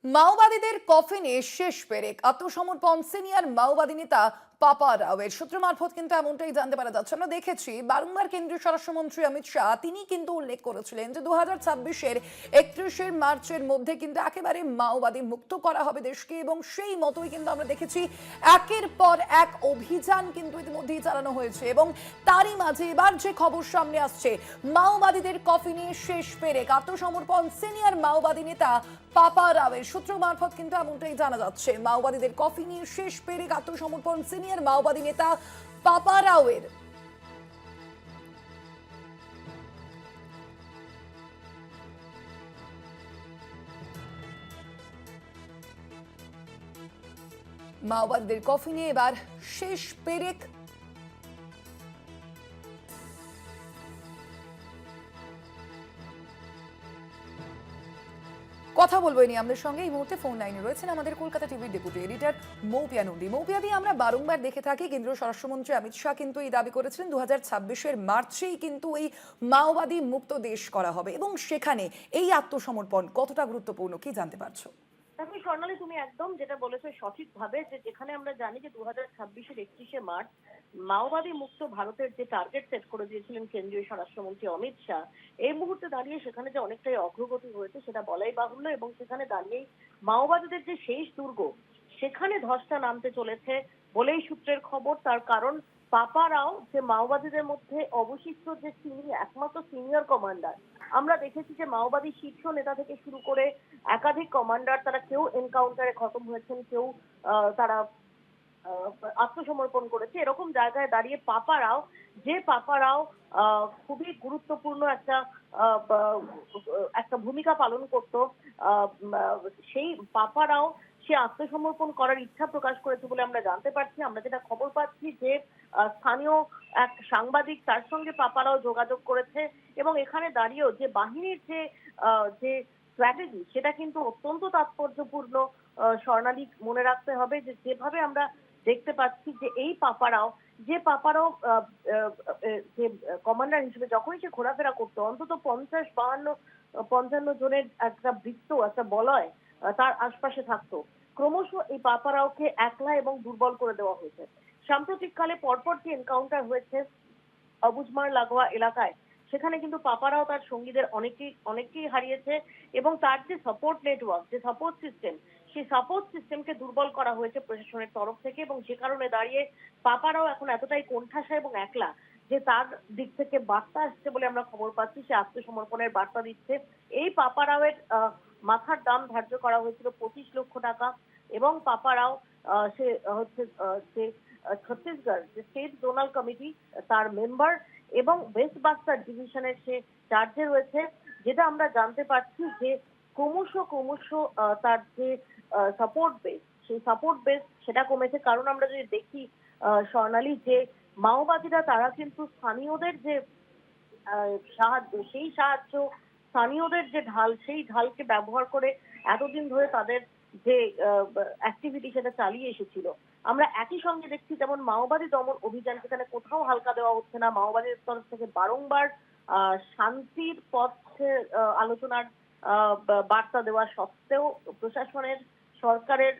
মাওবাদীদের কফিনে শেষ পেরেক, আত্মসমর্পণ সিনিয়র মাওবাদী নেতা পাপা রাওয়ের সূত্র মারফত কিন্তু এমনটাই জানতে পারা যাচ্ছে। আমরা দেখেছি বারংবার কেন্দ্রীয় স্বরাষ্ট্রমন্ত্রী অমিত শাহ তিনি কিন্তু উল্লেখ করেছিলেন যে 2026-এর 31শে মার্চের মধ্যে কিন্তু একেবারে মাওবাদী মুক্ত করা হবে দেশকে, এবং সেই মতোই কিন্তু আমরা দেখেছি একের পর এক অভিযান কিন্তু ইতিমধ্যেই চালানো হয়েছে। এবং তারই মাঝে এবার যে খবর সামনে আসছে, মাওবাদীদের কফিনে শেষ পেরেক, আত্মসমর্পণ সিনিয়র মাওবাদী নেতা পাপা রাওয়ের সূত্র মারফত কিন্তু এমনটাই জানা যাচ্ছে। মাওবাদীদের কফিনে শেষ পেরেক, আত্মসমর্পণ সিনিয়র মাওবাদী নেতা পাপা রাওয়ের। মাওবাদীদের কফিনে এবার শেষ পেরেক। কথা বলবো নিয়ে আমাদের সঙ্গে এই মুহূর্তে ফোন লাইনে রয়েছেন আমাদের কলকাতা টিভির ডেপুটি এডিটর মৌপিয়া নন্দী। মৌপিয়া দি, আমরা বারংবার দেখে থাকি কেন্দ্রীয় স্বরাষ্ট্রমন্ত্রী অমিত শাহ কিন্তু এই দাবি করেছিলেন 2026-এর মার্চেই কিন্তু এই মাওবাদী মুক্ত দেশ করা হবে, এবং সেখানে এই আত্মসমর্পণ কতটা গুরুত্বপূর্ণ কি জানতে পারছো? দেখো স্বর্ণালী, তুমি একদম যেটা বলেছো সঠিকভাবে, যে যেখানে আমরা জানি যে 2026-এর 31শে মার্চ মাওবাদী মুক্ত ভারতের যে টার্গেট সেট করে দিয়েছিলেন কেন্দ্রীয় স্বরাষ্ট্রমন্ত্রী অমিত শাহ, এই মুহূর্তে দাঁড়িয়ে সেখানে যে অনেকটাই অগ্রগতি হয়েছে সেটা বলাই বাহুল্য। এবং সেখানে দাঁড়িয়েই মাওবাদীদের যে শেষ দুর্গ সেখানে ধসটা নামতে চলেছে বলেই সূত্রের খবর। তার কারণ পাপা রাও যে মাওবাদীদের মধ্যে অবশিষ্ট যে একমাত্র সিনিয়র কমান্ডার, আমরা দেখেছি যে মাওবাদী শীর্ষ নেতা থেকে শুরু করে একাধিক কমান্ডার তারা কেউ এনকাউন্টারে খতম হয়েছেন, কেউ তারা আত্মসমর্পণ করেছে। এরকম জায়গায় দাঁড়িয়ে পাপা রাও খুবই গুরুত্বপূর্ণ একটা ভূমিকা পালন করত। সেই পাপা রাও সে আত্মসমর্পণ করার ইচ্ছা প্রকাশ করেছে বলে আমরা জানতে পারছি। আমরা যেটা খবর পাচ্ছি যে স্থানীয় এক সাংবাদিক তার সঙ্গে পাপা রাও যোগাযোগ করেছে, এবং এখানে দাঁড়িয়েও যে বাহিনীর যে স্ট্র্যাটেজি সেটা কিন্তু অত্যন্ত তাৎপর্যপূর্ণ। স্বর্ণালী, মনে রাখতে হবে যে যেভাবে আমরা দেখতে পাচ্ছি যে এই পাপারাও যে কমান্ডার হিসেবে যখনই সে ঘোরাফেরা করতো, অন্তত 50-52-55 জনের একটা বৃত্ত, একটা বলয় তার আশপাশে থাকতো। ক্রমশ এই পাপারাওকে একলা এবং দুর্বল করে দেওয়া হয়েছে। সাম্প্রতিককালে পরপর যে এনকাউন্টার হয়েছে অবুঝমার লাগোয়া এলাকায়, সেখানে কিন্তু পাপারাও তার সঙ্গীদের অনেককেই হারিয়েছে, এবং তার যে সাপোর্ট নেটওয়ার্ক, যে সাপোর্ট সিস্টেম, সেই সাপোর্ট সিস্টেমকে দুর্বল করা হয়েছে প্রশাসনের তরফ থেকে। এবং যে কারণে দাঁড়িয়ে পাপারাও এখন এতটাই কোণঠাসা এবং একলা যে তার দিক থেকে বার্তা আসছে বলে আমরা খবর পাচ্ছি, সে আত্মসমর্পণের বার্তা দিচ্ছে। এই পাপারাওয়ের মাথার দাম ধার্য করা হয়েছিল 25 লক্ষ টাকা, এবং পাপারাও সে হচ্ছে যে ছত্তিশগড় যে স্টেট জোনাল কমিটি তার মেম্বার, এবং ওয়েস্ট বাস্টার ডিভিশনের সে চার্জে রয়েছে। যেটা আমরা জানতে পারছি যে ক্রমশ তার যে সাপোর্ট বেস, সেই সাপোর্ট বেস সেটা কমেছে। কারণ আমরা যদি দেখি স্বর্ণালী, যে মাওবাদীরা তারা কিন্তু স্থানীয়দের যে সাহায্য, সেই সাহায্য, স্থানীয়দের যে ঢাল, সেই ঢালকে ব্যবহার করে এতদিন ধরে তাদের যে অ্যাক্টিভিটি সেটা চালিয়ে এসেছিল। আমরা একই সঙ্গে দেখছি যেমন মাওবাদী দমন অভিযান, যেখানে কোথাও হালকা দেওয়া হচ্ছে না। মাওবাদীদের তরফ থেকে বারংবার শান্তির পথে আলোচনার বার্তা দেওয়া সত্ত্বেও প্রশাসনের, সরকারের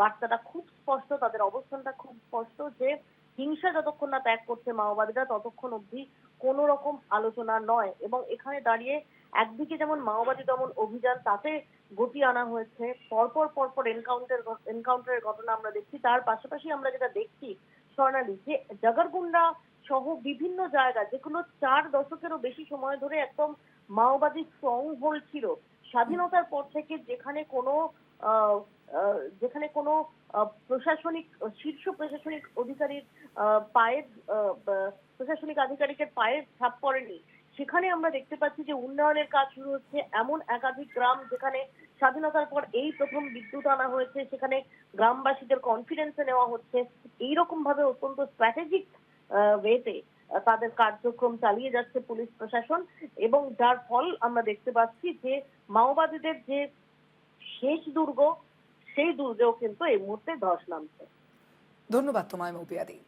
বার্তাটা খুব স্পষ্ট, তাদের অবস্থানটা খুব স্পষ্ট যে হিংসা যতক্ষণ না ত্যাগ করছে মাওবাদীরা ততক্ষণ অবধি কোন রকম আলোচনা নয়। এবং এখানে দাঁড়িয়ে একদিকে যেমন মাওবাদী দমন অভিযান, তাতে গতি আনা হয়েছে, পরপর এনকাউন্টারের ঘটনা আমরা দেখছি। তার পাশাপাশি আমরা যেটা দেখছি স্বর্ণালী, যে জগরগুন্ডা সহ বিভিন্ন জায়গা যেগুলো 4 দশকেরও বেশি সময় ধরে একদম মাওবাদী স্ট্রং হোল্ড ছিল, স্বাধীনতার পর থেকে যেখানে কোনো প্রশাসনিক, শীর্ষ প্রশাসনিক অধিকারীর পায়ের প্রশাসনিক আধিকারিকের পায়ের ছাপ পড়েনি, সেখানে আমরা দেখতে পাচ্ছি যে উন্নয়নের কাজ শুরু হচ্ছে। এমন একাধিক গ্রাম যেখানে স্বাধীনতার পর এই প্রথম বিদ্যুৎ আনা হয়েছে, সেখানে গ্রামবাসীদের কনফিডেন্সে নেওয়া হচ্ছে। এইরকম ভাবে অত্যন্ত স্ট্র্যাটেজিক ওয়েতে তাদের কার্যক্রম চালিয়ে যাচ্ছে পুলিশ প্রশাসন, এবং যার ফল আমরা দেখতে পাচ্ছি যে মাওবাদীদের যে শেষ দুর্গ, সেই দুর্গেও কিন্তু এই মুহূর্তে ধস নামছে। ধন্যবাদ তোমায় মৌপিয়া দি।